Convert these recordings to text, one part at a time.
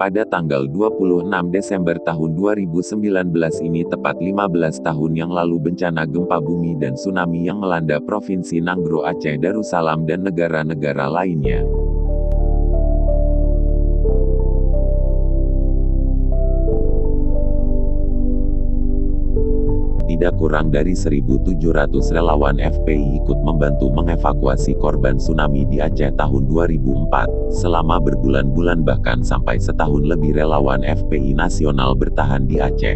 pada tanggal 26 Desember tahun 2019 ini tepat 15 tahun yang lalu bencana gempa bumi dan tsunami yang melanda Provinsi Nanggro Aceh Darussalam dan negara-negara lainnya. Tidak kurang dari 1.700 relawan FPI ikut membantu mengevakuasi korban tsunami di Aceh tahun 2004. Selama berbulan-bulan bahkan sampai setahun lebih relawan FPI nasional bertahan di Aceh.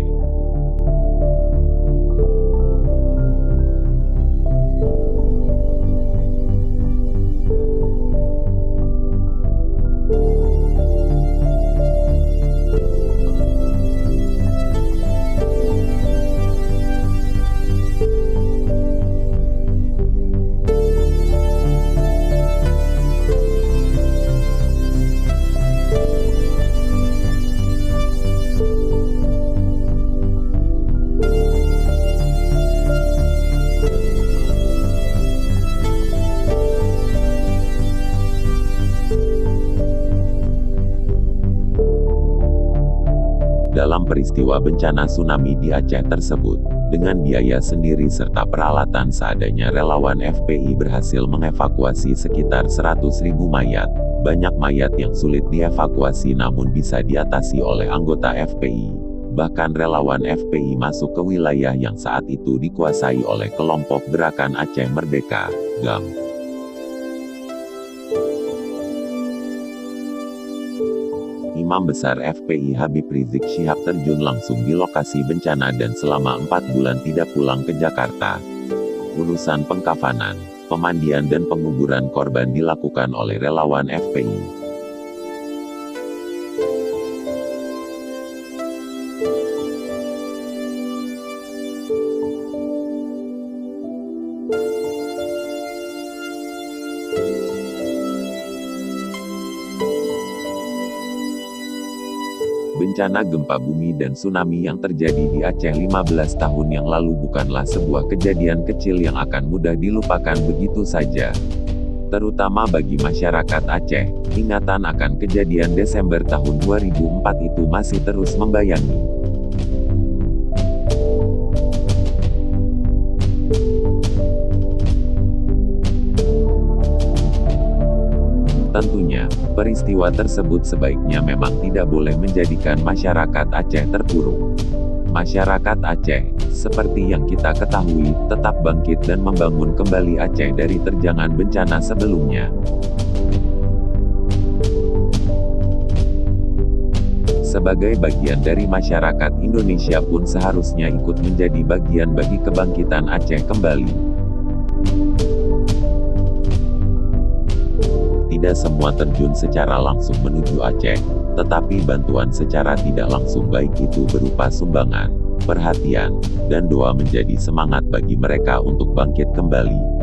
Dalam peristiwa bencana tsunami di Aceh tersebut, dengan biaya sendiri serta peralatan seadanya relawan FPI berhasil mengevakuasi sekitar 100.000 mayat. Banyak mayat yang sulit dievakuasi namun bisa diatasi oleh anggota FPI. Bahkan relawan FPI masuk ke wilayah yang saat itu dikuasai oleh kelompok Gerakan Aceh Merdeka, GAM. Imam Besar FPI Habib Rizik Syihab terjun langsung di lokasi bencana dan selama 4 bulan tidak pulang ke Jakarta. Urusan pengkafanan, pemandian dan penguburan korban dilakukan oleh relawan FPI. Bencana gempa bumi dan tsunami yang terjadi di Aceh 15 tahun yang lalu bukanlah sebuah kejadian kecil yang akan mudah dilupakan begitu saja. Terutama bagi masyarakat Aceh, ingatan akan kejadian Desember tahun 2004 itu masih terus membayangi. Tentunya, peristiwa tersebut sebaiknya memang tidak boleh menjadikan masyarakat Aceh terpuruk. Masyarakat Aceh, seperti yang kita ketahui, tetap bangkit dan membangun kembali Aceh dari terjangan bencana sebelumnya. Sebagai bagian dari masyarakat Indonesia pun seharusnya ikut menjadi bagian bagi kebangkitan Aceh kembali. Tidak semua terjun secara langsung menuju Aceh, tetapi bantuan secara tidak langsung baik itu berupa sumbangan, perhatian, dan doa menjadi semangat bagi mereka untuk bangkit kembali.